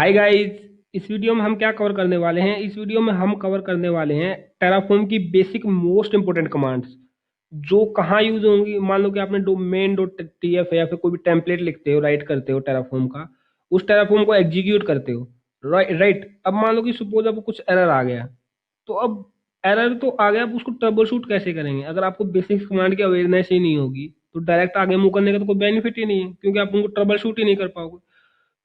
Hi guys. इस video में हम क्या कवर करने वाले हैं? इस वीडियो में हम कवर करने वाले हैं टेराफॉर्म की बेसिक मोस्ट इंपोर्टेंट कमांड्स जो कहाँ यूज होंगी। मान लो कि आपने डोमेन डॉट टीएफ है या फिर कोई भी टेम्पलेट लिखते हो, राइट करते हो टेराफॉर्म का, उस टेराफॉर्म को एग्जीक्यूट करते हो। राइट। अब मान लो कि सपोज अब कुछ एरर आ गया, तो अब एरर तो आ गया, अब उसको ट्रबल शूट कैसे करेंगे? अगर आपको बेसिक कमांड की अवेयरनेस ही नहीं होगी तो डायरेक्ट आगे मूव करने का तो कोई बेनिफिट ही नहीं है, क्योंकि आप उनको ट्रबल शूट ही नहीं कर पाओगे।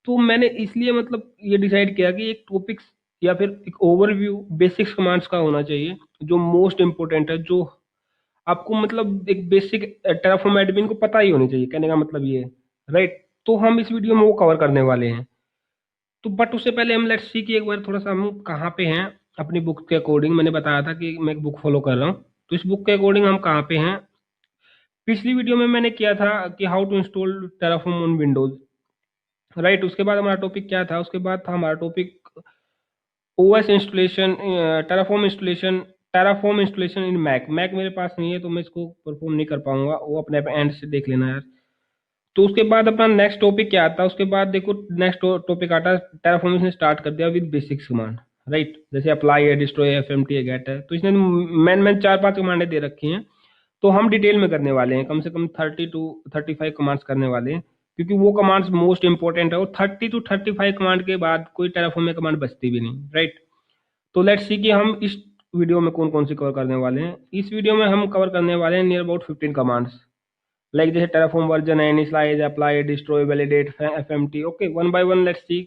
तो मैंने इसलिए मतलब ये डिसाइड किया कि एक टॉपिक्स या फिर एक ओवरव्यू बेसिक्स कमांड्स का होना चाहिए जो मोस्ट इंपोर्टेंट है, जो आपको मतलब एक बेसिक टेराफॉर्म एडमिन को पता ही होनी चाहिए। कहने का मतलब ये है, राइट। तो हम इस वीडियो में वो कवर करने वाले हैं। तो बट उससे पहले हम लेट्स सी कि एक बार थोड़ा सा हम कहाँ पे हैं अपनी बुक के अकॉर्डिंग। मैंने बताया था कि मैं एक बुक फॉलो कर रहा हूँ, तो इस बुक के अकॉर्डिंग हम कहाँ पे हैं। पिछली वीडियो में मैंने किया था कि how to install Terraform on Windows, right. उसके बाद हमारा टॉपिक क्या था? उसके बाद था हमारा topic OS installation, terraform installation in Mac. Mac मेरे पास नहीं है तो मैं इसको परफॉर्म नहीं कर पाऊंगा, वो अपने एंड से देख लेना यार। तो उसके बाद अपना नेक्स्ट टॉपिक क्या आता है? उसके बाद देखो नेक्स्ट टॉपिक आता है टेराफॉर्म ने स्टार्ट कर दिया विद बेसिक्स कमांड, राइट। जैसे अप्लाई है, डिस्ट्रॉय है, एफएमटी है, गेट है। तो इसने मैन मैन चार पांच कमांडें दे रखी हैं। तो हम डिटेल में करने वाले हैं, कम से कम 30 to 35 कमांड्स करने वाले हैं, क्योंकि वो कमांड्स मोस्ट इंपॉर्टेंट है। और 30 to 35 कमांड के बाद कोई टेराफॉर्म में कमांड बचती भी नहीं, राइट। तो लेट्स सी कि हम इस वीडियो में कौन कौन सी कवर करने वाले हैं। इस वीडियो में हम कवर करने वाले हैं नियर अबाउट 15 कमांड्स, लाइक जैसे टेराफॉर्म वर्जन है, initialize, apply, destroy, validate, FMT. Okay, one by one let's see.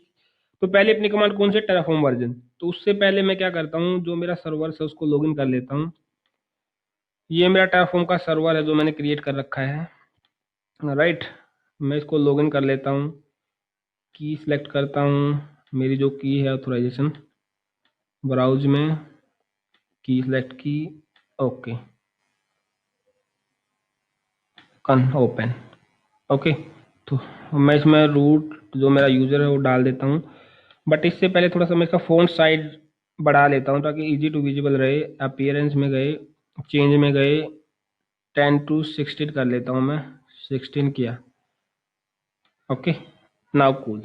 तो पहले अपनी कमांड कौन सी? Terraform version. तो उससे पहले मैं क्या करता हूँ, जो मेरा सर्वर है उसको लॉगिन कर लेता हूँ। ये मेरा टेराफॉर्म का सर्वर है जो मैंने क्रिएट कर रखा है, राइट। मैं इसको लॉगिन कर लेता हूँ, की सिलेक्ट करता हूँ, मेरी जो की है ऑथोराइजेशन, ब्राउज में की सिलेक्ट की, ओके, कन ओपन, ओके। तो मैं इसमें रूट जो मेरा यूज़र है वो डाल देता हूँ। बट इससे पहले थोड़ा सा मैं इसका फ़ॉन्ट साइज बढ़ा लेता हूँ ताकि इजी टू विजिबल रहे। अपीयरेंस में गए, चेंज में गए, 10 to 16 कर लेता हूँ मैं, 16 किया, ओके। Now cool,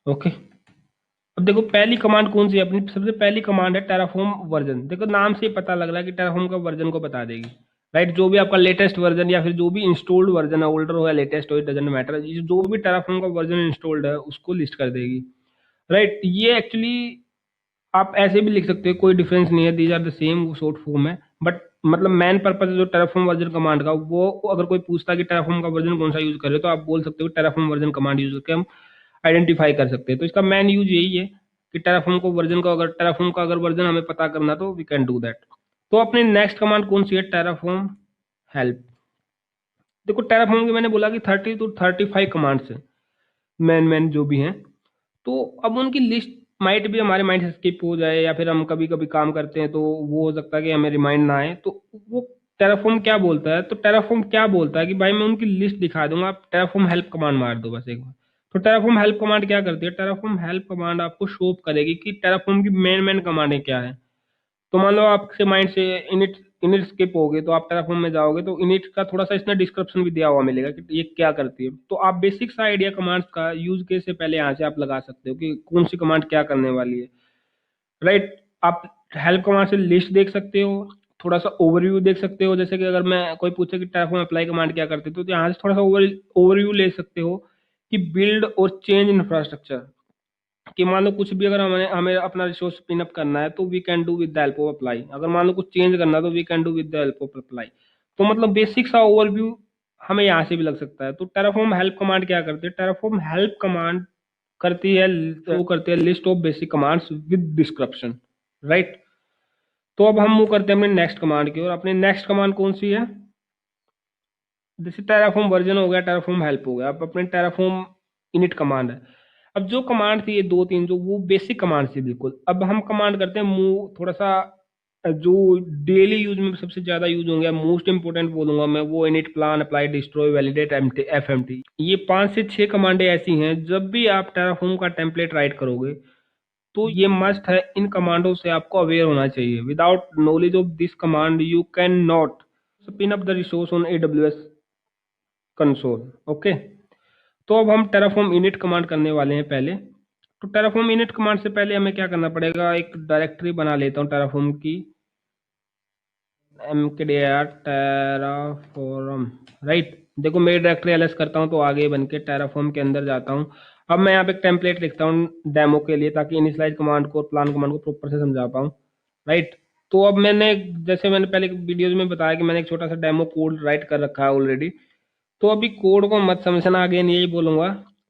okay. अब देखो पहली कमांड कौन सी है अपनी? सबसे पहली कमांड है टेराफॉर्म वर्जन। देखो नाम से ही पता लग रहा है कि टेराफॉर्म का वर्जन को बता देगी, राइट। जो भी आपका लेटेस्ट वर्जन या फिर जो भी इंस्टॉल्ड वर्जन है, ओल्डर हो या लेटेस्ट हो, इट डजेंट मैटर, जो भी टेराफॉर्म का वर्जन इंस्टॉल्ड है उसको लिस्ट कर देगी, राइट। ये एक्चुअली आप ऐसे भी लिख सकते हो, कोई डिफरेंस नहीं है, these are the same, short form है। बट मतलब मेन पर्पज जो टेराफॉर्म वर्जन कमांड का, वो अगर कोई पूछता है कि टेराफॉर्म का वर्जन कौन सा यूज कर रहे हो, तो आप बोल सकते हो टेराफॉर्म वर्जन कमांड यूज करके हम आइडेंटिफाई कर सकते हैं। तो इसका मेन यूज यही है कि टेराफॉर्म को वर्जन को, अगर टेराफॉर्म का अगर वर्जन हमें पता करना तो वी कैन डू दैट। तो अपनी नेक्स्ट कमांड कौन सी है? Terraform help. देखो टेराफॉर्म की मैंने बोला कि 30 to 35 कमांड्स हैं, मैन मैन जो भी हैं। तो अब उनकी लिस्ट माइट भी हमारे माइंड से स्किप हो जाए, या फिर हम कभी कभी काम करते हैं तो वो हो सकता है कि हमें रिमाइंड ना आए। तो वो टेराफॉर्म क्या बोलता है? तो टेराफॉर्म क्या बोलता है कि भाई मैं उनकी लिस्ट दिखा दूंगा, आप टेराफॉर्म हेल्प कमांड मार दो बस एक बार। तो टेराफॉर्म हेल्प कमांड क्या करती है? टेराफॉर्म हेल्प कमांड आपको शो करेगी कि टेराफॉर्म की मेन मेन कमांडें क्या है। तो मान लो आपके माइंड से इनिट इनिट स्किप हो गए, तो आप टेराफॉर्म में जाओगे तो इनिट का थोड़ा सा इसमें डिस्क्रिप्शन भी दिया हुआ मिलेगा कि ये क्या करती है। तो आप बेसिक सा आइडिया कमांड्स का यूज केस से पहले यहाँ से आप लगा सकते हो कि कौन सी कमांड क्या करने वाली है, राइट। आप हेल्प कमांड से लिस्ट देख सकते हो, थोड़ा सा ओवरव्यू देख सकते हो। जैसे कि अगर मैं कोई पूछे कि टेराफॉर्म अप्लाई कमांड क्या करती है, तो यहाँ से थोड़ा सा ओवरव्यू ले सकते हो कि बिल्ड और चेंज इंफ्रास्ट्रक्चर, कि मान लो कुछ भी अगर हमें हमें अपना रिसोर्स पिन अप करना है तो we can do with the help of apply. अगर मान लो कुछ चेंज करना है तो we can do with the help of apply. तो मतलब बेसिक सा ओवरव्यू हमें यहाँ से भी लग सकता है। तो टेराफॉर्म हेल्प कमांड क्या करती है? टेराफॉर्म हेल्प कमांड करती है, शो करती है list of basic commands with description, right. तो अब हम मूव करते हैं अपने नेक्स्ट कमांड की ओर। अपनी नेक्स्ट कमांड कौन सी है? जैसे टेराफॉर्म वर्जन हो गया, टेराफॉर्म हेल्प हो गया, अब अपने टेराफॉर्म इनिट कमांड है। अब जो कमांड थी ये दो तीन जो वो बेसिक कमांड थी बिल्कुल, अब हम कमांड करते हैं मूव, थोड़ा सा जो डेली यूज में सबसे ज्यादा यूज होंगे, मोस्ट इंपोर्टेंट बोलूंगा मैं, वो init, plan, apply, destroy, validate, FMT. ये 5 से 6 कमांडें ऐसी हैं, जब भी आप टेराफॉर्म का टेम्पलेट राइट करोगे तो ये मस्ट है, इन कमांडों से आपको अवेयर होना चाहिए। Without knowledge of this command you can not spin up the resource on AWS console, okay. तो अब हम terraform init कमांड करने वाले हैं पहले। तो terraform init कमांड से पहले हमें क्या करना पड़ेगा, एक डायरेक्टरी बना लेता हूँ terraform की, mkdir terraform, राइट। देखो मेरी डायरेक्टरी एलएस करता हूँ तो आगे बन के terraform के अंदर जाता हूँ। अब मैं यहाँ पे एक टेम्पलेट लिखता हूँ डेमो के लिए, ताकि इनिशियलाइज कमांड को, प्लान कमांड को प्रॉपर से समझा पाऊँ, राइट। तो अब मैंने, जैसे मैंने पहले वीडियोज में बताया कि मैंने एक छोटा सा डेमो कोड राइट कर रखा है ऑलरेडी। तो अभी कोड को मत समझना, अगेन यही बोलूंगा,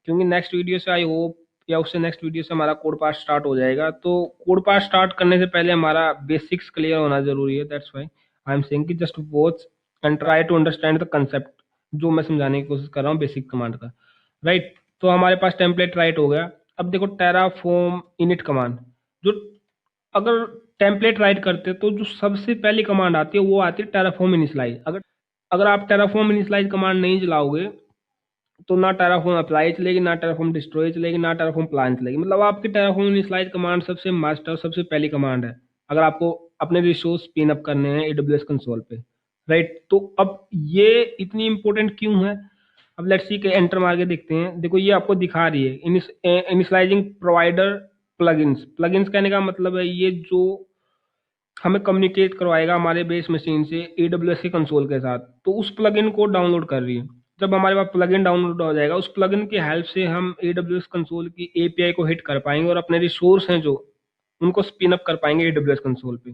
क्योंकि नेक्स्ट वीडियो से आई होप, या उससे नेक्स्ट वीडियो से हमारा कोड पार्ट स्टार्ट हो जाएगा। तो कोड पार्ट स्टार्ट करने से पहले हमारा बेसिक्स क्लियर होना जरूरी है। That's why I am saying कि just watch and try to understand the concept, जो मैं समझाने की कोशिश कर रहा हूँ बेसिक कमांड का, राइट। तो हमारे पास टेम्पलेट राइट हो गया। अब देखो टेराफॉर्म इनिट कमांड, जो अगर टेम्पलेट राइट करते हैं तो जो सबसे पहली कमांड आती है वो आती है टेराफॉर्म इनिशियलाइज। अगर अगर आप टेराफॉर्म इनिशियलाइज कमांड नहीं चलाओगे तो ना टेराफॉर्म अप्लाई चलेगी, ना टेराफॉर्म डिस्ट्रॉय चलेगी, ना टेराफॉर्म प्लान चलेगी। मतलब आपकी टेराफॉर्म इनिशियलाइज कमांड सबसे मास्टर और सबसे पहली कमांड है, अगर आपको अपने रिसोर्स स्पिन अप करने हैं एडब्ल्यूएस कंसोल पे, राइट। तो अब ये इतनी इंपॉर्टेंट क्यों है, अब लेट्स सी के एंटर मार के देखते हैं। देखो ये आपको दिखा रही है इनिशियलाइजिंग प्रोवाइडर प्लगइन्स। प्लगइन्स कहने का मतलब है ये जो हमें कम्युनिकेट करवाएगा हमारे बेस मशीन से AWS के कंसोल के साथ। तो उस प्लगइन को डाउनलोड कर रही है। जब हमारे पास प्लगइन डाउनलोड हो जाएगा, उस प्लगइन की हेल्प से हम AWS कंसोल की API को हिट कर पाएंगे और अपने रिसोर्स हैं जो उनको स्पिन अप कर पाएंगे AWS कंसोल पे।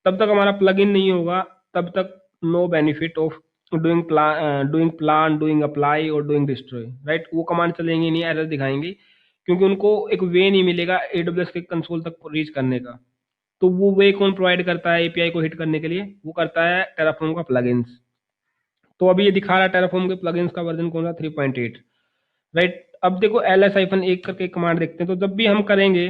तब तक हमारा प्लगइन नहीं होगा, तब तक no benefit of doing plan, doing apply और डूइंग डिस्ट्रॉय, राइट। वो कमांड चलेंगी नहीं, एरर दिखाएंगी, क्योंकि उनको एक वे नहीं मिलेगा AWS के कंसोल तक रीच करने का। तो वो वे कौन प्रोवाइड करता है एपीआई को हिट करने के लिए, वो करता है टेराफॉर्म का प्लगइन्स। तो अभी ये दिखा रहा है टेराफॉर्म के प्लगइन्स का वर्जन कौन सा, 3.8, राइट। अब देखो ls-1 करके कमांड देखते हैं। तो जब भी हम करेंगे,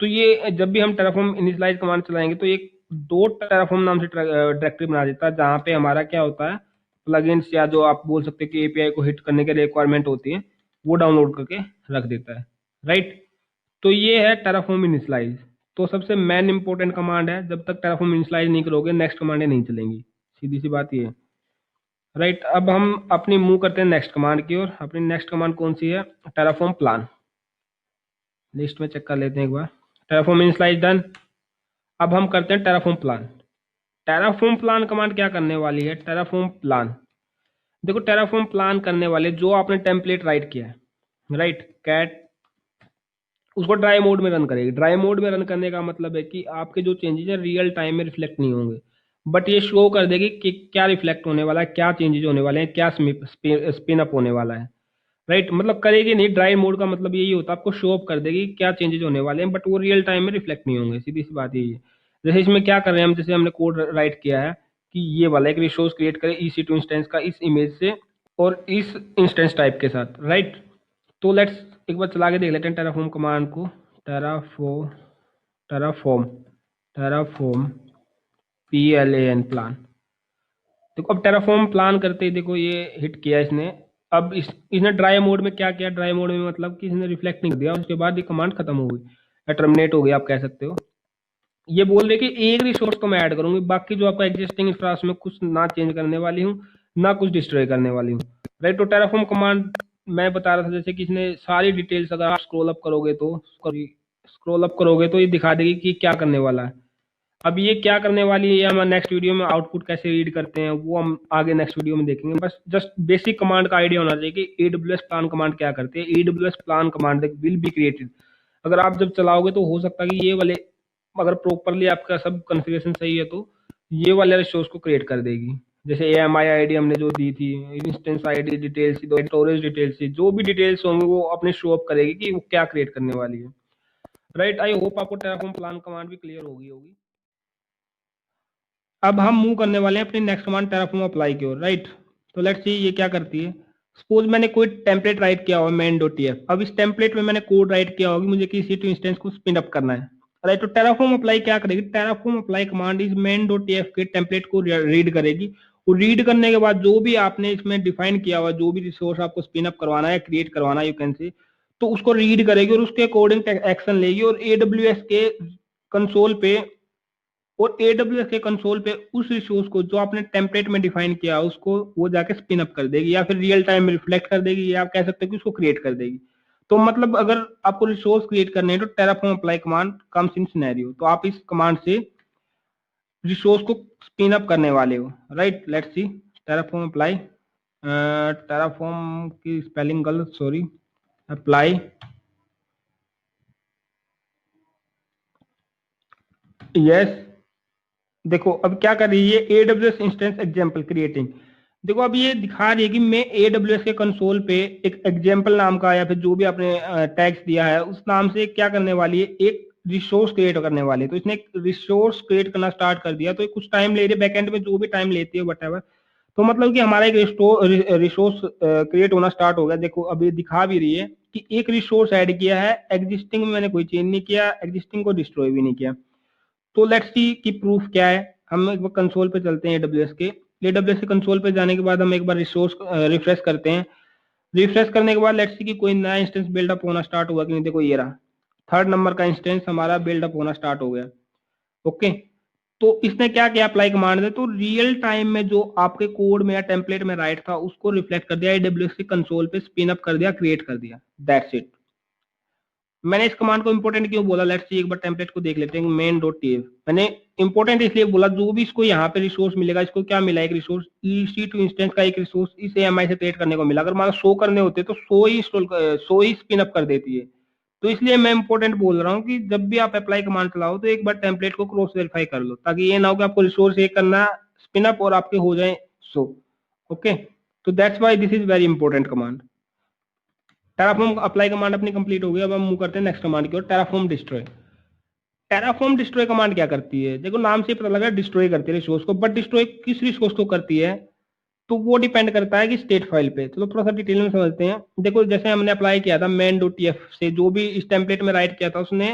तो ये जब भी हम टेराफॉर्म इनिशियलाइज कमांड चलाएंगे तो एक दो टेराफॉर्म नाम से डायरेक्टरी बना देता है, जहाँ पे हमारा क्या होता है, प्लगइन्स या जो आप बोल सकते हैं कि एपीआई को हिट करने के लिए रिक्वायरमेंट होती है, वो डाउनलोड करके रख देता है, राइट। तो ये है टेराफॉर्म इनिशियलाइज। तो सबसे मेन इंपॉर्टेंट कमांड है, जब तक टेराफॉर्म इनिशियलाइज नहीं करोगे नेक्स्ट कमांडें नहीं चलेंगी, सीधी सी बात ये है, राइट। अब हम अपनी मूव करते हैं नेक्स्ट कमांड की ओर। अपनी नेक्स्ट कमांड कौन सी है, टेराफॉर्म प्लान। लिस्ट में चेक कर लेते हैं एक बार। Terraform initialise done. अब हम करते हैं Terraform plan. Terraform plan command क्या करने वाली है, टेराफॉर्म प्लान, देखो टेराफॉर्म प्लान करने वाले जो आपने टेम्पलेट राइट किया है, राइट, कैट, उसको ड्राई मोड में रन करेगी। ड्राई मोड में रन करने का मतलब है कि आपके जो चेंजेस है रियल टाइम में रिफ्लेक्ट नहीं होंगे, बट ये शो कर देगी कि क्या रिफ्लेक्ट होने वाला है, क्या चेंजेस होने वाले हैं, क्या स्पिन अप होने वाला है, राइट। मतलब करेगी नहीं, ड्राई मोड का मतलब यही होता है, आपको शो अप कर देगी क्या चेंजेस होने वाले हैं, बट वो रियल टाइम में रिफ्लेक्ट नहीं होंगे, सीधी सी बात यही है। जैसे इसमें क्या कर रहे हैं हम, जैसे हमने कोड राइट किया है कि ये वाला एक रिसोर्स क्रिएट करें EC2 इंस्टेंस का इस इमेज से और इस इंस्टेंस टाइप के साथ, राइट। तो लेट्स एक बार चला के देख लेते हैं टेराफॉर्म कमांड को। Terraform Terraform Terraform PLAN plan. देखो अब टेराफॉर्म प्लान करते ही देखो ये हिट किया इसने। अब इसने ड्राई मोड में क्या किया, ड्राई मोड में मतलब कि इसने रिफ्लेक्ट नहीं कर दिया, उसके बाद ये कमांड खत्म हो गई या टर्मिनेट हो गई आप कह सकते हो। ये बोल रहे कि एक रिसोर्स तो मैं ऐड करूंगी, बाकी जो आपका एग्जिस्टिंग इंफ्रास्ट्रक्चर में कुछ ना चेंज करने वाली हूँ, ना कुछ डिस्ट्रॉय करने वाली हूँ, राइट। तो टेराफॉर्म कमांड मैं बता रहा था जैसे कि इसने सारी डिटेल्स, अगर आप स्क्रॉल अप करोगे तो ये दिखा देगी कि क्या करने वाला है। अब ये क्या करने वाली है, ये हम नेक्स्ट वीडियो में आउटपुट कैसे रीड करते हैं वो हम आगे नेक्स्ट वीडियो में देखेंगे। बस जस्ट बेसिक कमांड का आइडिया होना चाहिए कि AWS प्लान कमांड क्या करती है। AWS plan command will be created, अगर आप जब चलाओगे तो हो सकता है कि ये वाले, अगर प्रॉपरली आपका सब कॉन्फ़िगरेशन सही है तो ये वाले रिसोर्स को क्रिएट कर देगी। जैसे AMI आईडी हमने जो दी थी, instance ID details, storage details, जो भी डिटेल्स होंगे वो अपने शो अप करेगी कि वो क्या क्रिएट करने वाली है, राइट। आई होप आपको टेराफॉर्म प्लान कमांड भी क्लियर होगी। अब हम मूव करने वाले हैं अपनी नेक्स्ट कमांड टेराफॉर्म अप्लाई की ओर, राइट। तो लेट्स सी ये क्या करती है। सपोज मैंने कोई टेम्पलेट राइट किया हुआ main.tf। अब इस टेम्पलेट में मैंने कोड राइट किया होगा, मुझे किसी EC2 इंस्टेंस को स्पिन अप करना है, राइट। तो टेराफॉर्म अप्लाई क्या करेगी, टेराफॉर्म अप्लाई कमांड इस main.tf के टेम्पलेट को रीड करेगी, और रीड करने के बाद जो भी आपने इसमें डिफाइन किया हुआ, जो भी रिसोर्स आपको स्पिन अप करवाना है, क्रिएट करवाना है, यू कैन से, तो उसको रीड करेगी और उसके अकॉर्डिंग एक्शन लेगी और AWS के कंसोल पे और AWS के कंसोल पे उस रिसोर्स को जो आपने टेम्पलेट में डिफाइन किया उसको वो जाके स्पिन अप कर देगी, या फिर रियल टाइम में रिफ्लेक्ट कर देगी, या आप कह सकते हो कि उसको क्रिएट कर देगी। तो मतलब अगर आपको रिसोर्स क्रिएट करने हैं तो Terraform apply command comes in scenario. तो आप इस कमांड से रिसोर्स को स्पिन अप करने वाले हो, right. Let's see Terraform apply, Terraform की स्पेलिंग गलत, सॉरी, अप्लाई, यस। देखो अब क्या कर रही है, AWS इंस्टेंस एग्जाम्पल क्रिएटिंग। देखो अब ये दिखा रही है कि मैं AWS के कंसोल पे एक एग्जाम्पल नाम का या फिर जो भी आपने टैग्स दिया है उस नाम से क्या करने वाली है, एक रिसोर्स क्रिएट करने वाली है। तो इसने एक रिसोर्स क्रिएट करना स्टार्ट कर दिया, तो ये कुछ टाइम ले रही है, बैकएंड में जो भी टाइम लेती है वट एवर। तो मतलब कि हमारा एक रिसोर्स क्रिएट होना स्टार्ट हो गया। देखो अब ये दिखा भी रही है कि एक रिसोर्स ऐड किया है, एग्जिस्टिंग में मैंने कोई चेंज नहीं किया, एग्जिस्टिंग को डिस्ट्रॉय भी नहीं किया। तो लेट्स सी कि प्रूफ क्या है। हम एक बार कंसोल पे चलते हैं AWS के। AWS के कंसोल पे जाने के बाद हम एक बार रिसोर्स रिफ्रेश करते हैं। रिफ्रेश करने के बाद लेट्स सी कि कोई नया इंस्टेंस बिल्डअप होना स्टार्ट हुआ कि नहीं। देखो ये रहा, थर्ड नंबर का इंस्टेंस हमारा बिल्डअप होना स्टार्ट हो गया। ओके, तो इसने क्या किया, अप्लाई कमांड दे तो रियल टाइम में जो आपके कोड में या टेम्पलेट में राइट था उसको रिफ्लेक्ट कर दिया, AWS के कंसोल पे स्पिन अप कर दिया, क्रिएट कर दिया, दैट्स इट। मैंने इस कमांड को इंपॉर्टेंट क्यों बोला, लेट्स सी एक बार टेम्पलेट को देख लेते हैं, मेन डॉट टीएफ। मैंने इंपॉर्टेंट इसलिए बोला, जो भी इसको यहाँ पे रिसोर्स मिलेगा, इसको क्या मिला, एक रिसोर्स EC2 इंस्टेंस का एक रिसोर्स इस AMI से क्रिएट करने को मिला। अगर मान शो करने होते तो 100 ही स्पिन अप कर देती है। तो इसलिए मैं इंपॉर्टेंट बोल रहा हूँ कि जब भी आप अप्लाई कमांड चलाओ तो एक बार टेम्पलेट को क्रॉस वेरीफाई कर लो, ताकि ये ना हो कि आपको रिसोर्स एक करना स्पिन अप और आपके हो जाए शो। ओके, तो that's why this is very important command. Terraform apply command अपनी कंप्लीट हो गई। अब हम मूव करते हैं नेक्स्ट कमांड की ओर, terraform destroy. Terraform destroy command क्या करती है, देखो नाम से पता लगा डिस्ट्रॉय करती है रिसोर्स को, बट डिस्ट्रॉय किस रिसोर्स को करती है तो वो डिपेंड करता है कि स्टेट फाइल पे। चलो थोड़ा सा डिटेल में समझते हैं। देखो जैसे हमने अप्लाई किया था main.tf से, जो भी इस टेम्पलेट में राइट किया था उसने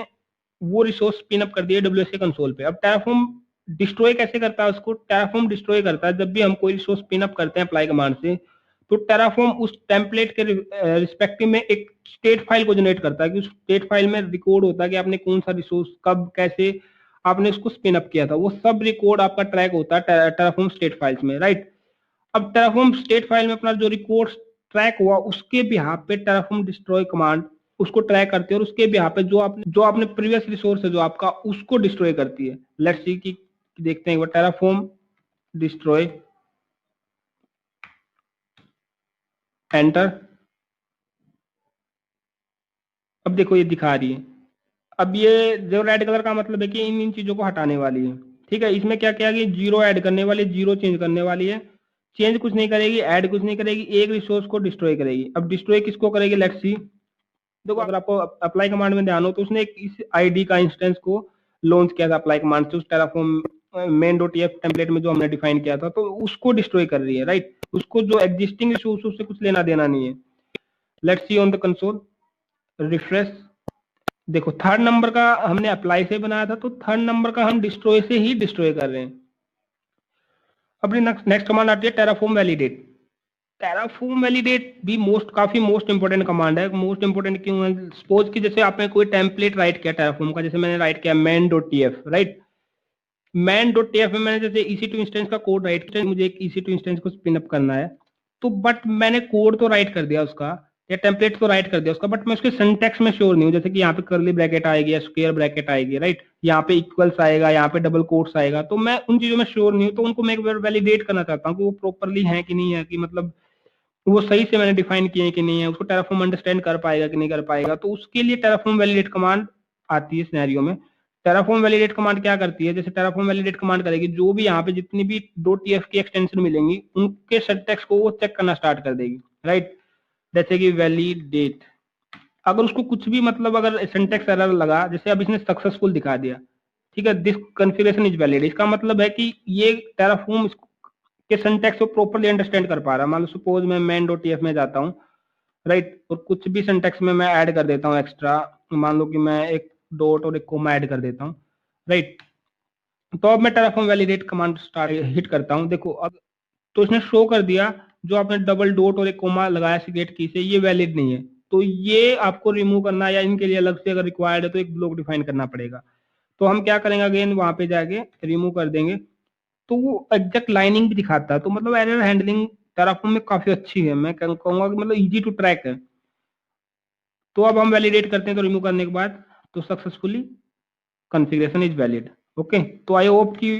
वो रिसोर्स स्पिन अप कर दिया AWS के कंसोल पे। अब टेराफॉर्म डिस्ट्रॉय कैसे करता है उसको, टेराफॉर्म डिस्ट्रॉय करता है जब भी हम कोई रिसोर्स स्पिन अप करते हैं अप्लाई कमांड से, तो टेराफॉर्म उस टेम्पलेट के रिस्पेक्टिव में एक स्टेट फाइल को जनरेट करता है, कि उस स्टेट फाइल में रिकॉर्ड होता है कि आपने कौन सा रिसोर्स कब कैसे आपने उसको स्पिन अप किया था, वो सब रिकॉर्ड आपका ट्रैक होता है टेराफॉर्म स्टेट फाइल्स में, राइट। अब टेराफॉर्म स्टेट फाइल में अपना जो रिकॉर्ड ट्रैक हुआ उसके बिहाफ पे टेराफॉर्म डिस्ट्रॉय कमांड उसको ट्रैक करती है, और उसके बिहाफ पे जो आपने प्रीवियस रिसोर्स है जो आपका उसको डिस्ट्रॉय करती है। लेट्स सी कि देखते हैं एक बार, टेराफॉर्म डिस्ट्रॉय, एंटर। अब देखो ये दिखा रही है। अब ये जो रेड कलर का मतलब है कि इन इन चीजों को हटाने वाली है, ठीक है। इसमें क्या किया कि जीरो ऐड करने वाली है, जीरो चेंज करने वाली है, चेंज कुछ नहीं करेगी, ऐड कुछ नहीं करेगी, एक रिसोर्स को डिस्ट्रॉय करेगी। अब डिस्ट्रॉय किसको करेगी, लेट्स सी। देखो अगर आपको अप्लाई कमांड में ध्यान हो तो उसने एक इस आईडी का इंस्टेंस को लॉन्च किया था अप्लाई कमांड से, उस टेराफॉर्म main.tf टेम्पलेट में जो हमने डिफाइन किया था, तो उसको डिस्ट्रॉय कर रही है, राइट। उसको जो एग्जिस्टिंग रिसोर्स उससे कुछ लेना देना नहीं है। Let's see on the console, refresh. देखो थर्ड नंबर का हमने अप्लाई से बनाया था, तो थर्ड नंबर का हम डिस्ट्रॉय से ही डिस्ट्रॉय कर रहे हैं। अपनी नेक्स्ट कमांड आती है टेराफॉर्म वैलिडेट। टेराफॉर्म वैलिडेट भी काफी मोस्ट इंपोर्टेंट कमांड है। मोस्ट इंपोर्टेंट क्यों है, सपोज कि जैसे आपने कोई टेम्पलेट राइट किया टेराफॉर्म का, जैसे मैंने राइट किया main.tf, राइट। main.tf में मैंने जैसे EC2 इंस्टेंस का कोड राइट किया, मुझे एक EC2 इंस्टेंस को स्पिन अप करना है, तो बट मैंने कोड तो राइट कर दिया उसका, या टेम्पलेट तो राइट कर दिया उसका, बट मैं उसके सिंटैक्स में श्योर नहीं हूँ। जैसे कि यहाँ पे कर्ली ब्रैकेट आएगी या स्क्वायर ब्रैकेट आएगी, राइट, यहाँ पे इक्वल्स आएगा, यहाँ पे डबल कोट्स आएगा, तो मैं उन चीजों में श्योर नहीं हूँ। तो उनको मैं एक बार वैलिडेट करना चाहता हूँ कि वो प्रॉपरली है कि नहीं है, कि मतलब वो सही से मैंने डिफाइन किए हैं कि नहीं है, उसको टेराफॉर्म अंडरस्टैंड कर पाएगा कि नहीं कर पाएगा। तो उसके लिए टेराफॉर्म वैलिडेट कमांड आती है सिनेरियो में। टेराफॉर्म वैलिडेट कमांड क्या करती है, जैसे टेराफॉर्म वैलिडेट कमांड करेगी, जो भी यहाँ पे जितनी भी .tf की एक्सटेंशन मिलेंगी उनके सिंटैक्स को वो चेक करना स्टार्ट कर देगी, राइट। जैसे कि वैलिडेट, अगर उसको कुछ भी मतलब अगर सिंटैक्स एरर लगा, जैसे अब इसने सक्सेसफुल दिखा दिया, ठीक है, दिस कॉन्फ़िगरेशन इज वैलिड, इसका मतलब है कि ये टेराफॉर्म के सिंटैक्स को प्रॉपर्ली अंडरस्टैंड कर पा रहा है। मान लो सपोज मैं main.tf में जाता हूँ, राइट, और कुछ भी सिंटैक्स में मैं ऐड कर देता हूँ एक्स्ट्रा, मान लो कि मैं एक डॉट और एक कोमा ऐड कर देता हूँ, राइट। तो अब मैं Terraform validate command start hit करता हूँ। देखो अब तो इसने शो कर दिया जो आपने डबल डॉट और एक कोमा लगाया सिलेक्ट की से, ये वैलिड नहीं है। तो ये आपको रिमूव करना या इनके लिए अलग से अगर रिक्वायर्ड है तो एक ब्लॉक डिफाइन करना पड़ेगा। तो हम क्या करेंगे, अगेन वहां पे जाके रिमूव कर देंगे, तो वो एग्जैक्ट लाइनिंग भी दिखाता है। तो मतलब एरर हैंडलिंग टेराफॉर्म में काफी अच्छी है, मैं कहूंगा कि मतलब इजी टू ट्रैक है। तो अब हम वैलिडेट करते हैं, तो रिमूव करने के बाद तो successfully configuration is valid. Okay, तो आई होप कि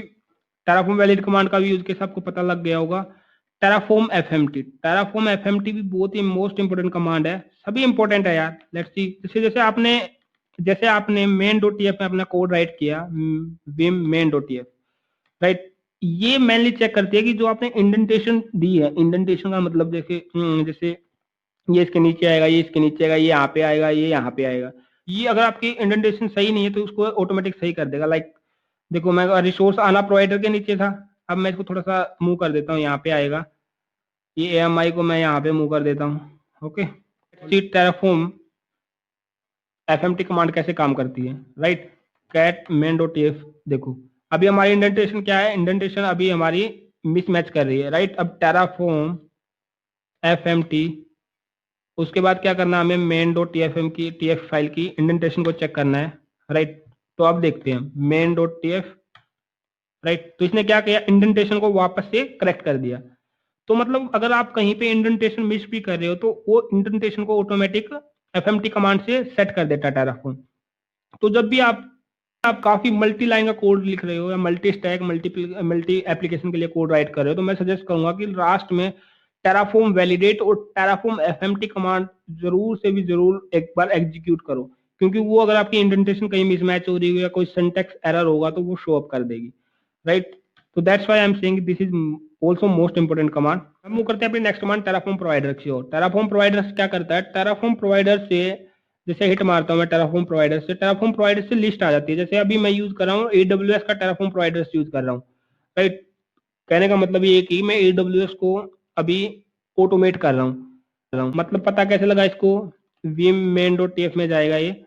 टेराफॉर्म वैलिड कमांड का भी यूज केस आपको पता लग गया होगा। टेराफॉर्म एफएमटी, टेराफॉर्म एफएमटी भी बहुत ही मोस्ट इंपोर्टेंट कमांड है, सभी इंपोर्टेंट है यार। लेट्स सी, जैसे आपने मेन डॉट टीएफ में अपना कोड राइट किया, Vim main dot TF, right, ये मेनली चेक करती है कि जो आपने इंडेंटेशन दी है, इंडेंटेशन का मतलब जैसे ये इसके नीचे आएगा, ये इसके नीचे आएगा, ये यहाँ पे आएगा, ये यहाँ पे आएगा, ये अगर आपकी इंडेंटेशन सही नहीं है तो उसको ऑटोमेटिक सही कर देगा। लाइक देखो, मैं रिसोर्स आना प्रोवाइडर के नीचे था, अब मैं इसको थोड़ा सा मूव कर देता हूँ, यहाँ पे आएगा, ये एएमआई को मैं यहाँ पे मूव कर देता हूँ। ओके, टेराफॉर्म एफएमटी कमांड कैसे काम करती है, right, cat main dot TF. देखो अभी हमारी इंडेंटेशन क्या है, इंडेंटेशन अभी हमारी मिसमैच कर रही है, राइट। अब टेराफॉर्म एफएमटी, उसके बाद क्या करना है, हमें मेन डॉट टीएफएम की टीएफ फाइल की इंडेंटेशन को चेक करना है, राइट। तो अब देखते हैं मेन डॉट टीएफ, राइट, तो इसने क्या किया, इंडेंटेशन को वापस से करेक्ट कर दिया। तो मतलब अगर आप कहीं पे इंडेंटेशन मिस भी कर रहे हो तो वो इंडेंटेशन को ऑटोमेटिक एफएमटी कमांड से सेट कर देता है टेराफॉर्म। तो जब भी आप काफी मल्टी लाइन का कोड लिख रहे हो या मल्टी स्टैक मल्टी एप्लीकेशन के लिए कोड राइट कर रहे हो, तो मैं सजेस्ट करूंगा कि लास्ट में टेराफॉर्म वैलिडेट और टेराफॉर्म एफएमटी कमांड जरूर से भी जरूर एक बार एग्जीक्यूट करो, क्योंकि वो अगर आपकी इंडेंटेशन कहीं मिसमैच हो रही है या कोई सिंटैक्स एरर होगा तो वो शो अप कर देगी, राइट। तो that's why I am saying this is also most important command. हम मूव करते हैं अपनी नेक्स्ट कमांड टेराफॉर्म प्रोवाइडर की ओर। टेराफॉर्म प्रोवाइडर क्या करता है, टेराफॉर्म प्रोवाइडर से जैसे हिट मारता हूं मैं टेराफॉर्म प्रोवाइडर से, टेराफॉर्म प्रोवाइडर से लिस्ट आ जाती है। जैसे अभी मैं यूज कर रहा हूँ एडब्ल्यूएस का टेराफॉर्म प्रोवाइडर यूज कर रहा हूँ, राइट। कहने का मतलब ये कि मैं एडब्ल्यूएस को अभी ऑटोमेट कर रहा हूँ। मतलब पता कैसे लगा इसको, विम मेन डॉट टीएफ में जाएगा, ये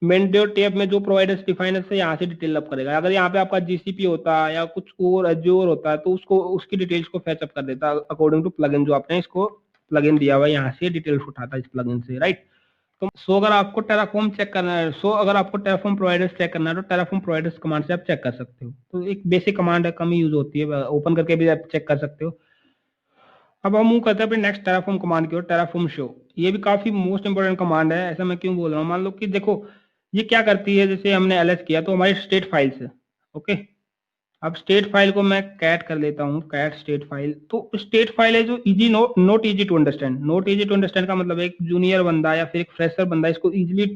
मेन डॉट टीएफ में जो प्रोवाइडर्स डिफाइन है यहाँ से डिटेल अप करेगा। अगर यहाँ पे आपका जीसीपी होता या कुछ और एज्योर होता है तो उसको उसकी डिटेल्स को फैच अप कर देता अकॉर्डिंग टू प्लगइन जो आपने इसको प्लगइन दिया हुआ है, यहाँ से डिटेल्स उठाता है इस प्लगइन से, राइट। तो अगर आपको टेराफॉर्म चेक करना है, अगर आपको टेराफॉर्म प्रोवाइडर्स चेक करना है तो टेराफॉर्म प्रोवाइडर्स कमांड से आप चेक कर सकते हो। तो एक बेसिक कमांड है, कम यूज होती है, ओपन करके भी आप चेक कर सकते हो। अब हम मूव करते हैं अपने नेक्स्ट टेराफॉर्म कमांड की ओर, टेराफॉर्म शो। ये भी काफी मोस्ट इंपोर्टेंट कमांड है, ऐसा मैं क्यों बोल रहा हूँ, मान लो कि देखो ये क्या करती है, जैसे हमने एलएस किया तो हमारी स्टेट फाइल से, ओके। अब स्टेट फाइल को मैं कैट कर लेता हूँ, कैट स्टेट फाइल। तो स्टेट फाइल है जो easy not easy to understand, not easy to understand का मतलब एक जूनियर बंदा या फिर एक फ्रेशर बंदा इसको इजीली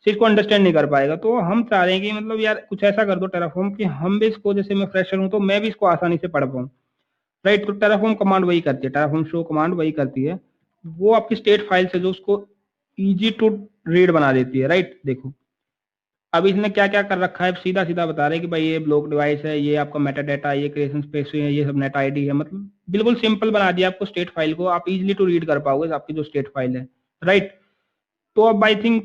से इसको अंडरस्टैंड नहीं कर पाएगा। तो हम चाह रहे हैं कि मतलब यार कुछ ऐसा कर दो टेराफॉर्म कि हम भी इसको, जैसे मैं फ्रेशर हूँ तो मैं भी इसको आसानी से पढ़ पाऊँ, राइट। तो टेराफॉर्म कमांड वही करती है, टेराफॉर्म शो कमांड वही करती है, वो आपकी स्टेट फाइल से जो उसको इजी टू रीड बना देती है, राइट। देखो अब इसने क्या क्या कर रखा है, सीधा सीधा बता रहे हैं कि भाई ये ब्लॉक डिवाइस है, ये आपका मेटा डाटा, ये क्रिएशन स्पेस है, ये सब नेट आईडी है। मतलब बिल्कुल सिंपल बना दिया आपको स्टेट फाइल को, आप इजीली टू रीड कर पाओगे आपकी जो स्टेट फाइल है, राइट। तो अब I think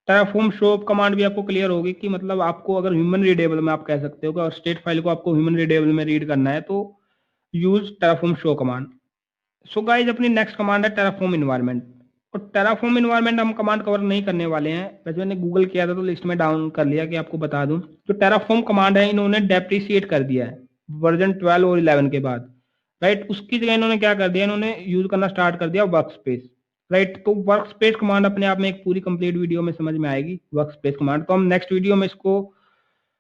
Terraform show command भी आपको क्लियर होगी कि मतलब आपको अगर ह्यूमन रीडेबल में आप कह सकते हो कि और स्टेट फाइल को आपको ह्यूमन रीडेबल में रीड करना है तो use Terraform show command. So guys अपनी नेक्स्ट कमांड है टेराफॉर्म इन्वायरमेंट। और टेराफॉर्म इन्वायरमेंट हम कमांड कवर नहीं करने वाले हैं, वैसे मैंने गूगल किया था तो लिस्ट में डाउन कर लिया कि आपको बता दूं। जो टेराफॉर्म कमांड है इन्होंने डेप्रिसिएट कर दिया है वर्जन 12 और 11 के बाद, राइट। उसकी जगह इन्होंने क्या कर दिया, इन्होंने यूज करना स्टार्ट कर दिया वर्क स्पेस, राइट। तो वर्क स्पेस कमांड अपने आप में एक पूरी कंप्लीट वीडियो में समझ में आएगी वर्क स्पेस कमांड। तो हम नेक्स्ट वीडियो में इसको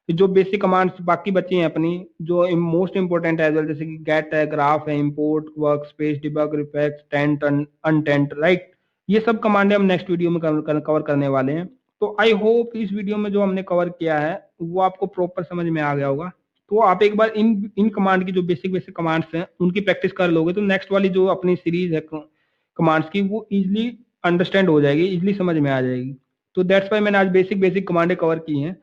जो बेसिक कमांड्स बाकी बची हैं अपनी जो मोस्ट इंपोर्टेंट है, जैसे कि गेट है, ग्राफ है, import, workspace, debug, reflex, taint, untaint, right, ये सब कमांडें हम नेक्स्ट वीडियो में कवर करने वाले हैं। तो आई होप इस वीडियो में जो हमने कवर किया है वो आपको प्रॉपर समझ में आ गया होगा। तो आप एक बार इन कमांड की जो बेसिक बेसिक कमांड्स हैं उनकी प्रैक्टिस कर लोगे तो नेक्स्ट वाली जो अपनी सीरीज है कमांड्स की वो इजिली अंडरस्टैंड हो जाएगी, इजिली समझ में आ जाएगी। तो दैट्स वाई मैंने आज बेसिक बेसिक कमांडें कवर की हैं।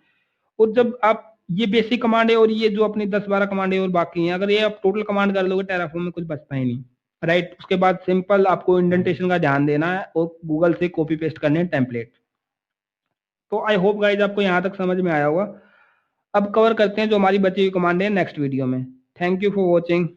और जब आप ये बेसिक कमांड है और ये जो अपनी 10-12 कमांड है और बाकी हैं, अगर ये आप टोटल कमांड कर लोगे टेराफॉर्म में कुछ बचता ही नहीं, राइट। उसके बाद सिंपल आपको इंडेंटेशन का ध्यान देना है और गूगल से कॉपी पेस्ट करने हैं टेम्पलेट। तो आई होप गाइज आपको यहाँ तक समझ में आया होगा। अब कवर करते हैं जो हमारी बची हुई कमांड है नेक्स्ट वीडियो में। Thank you for watching.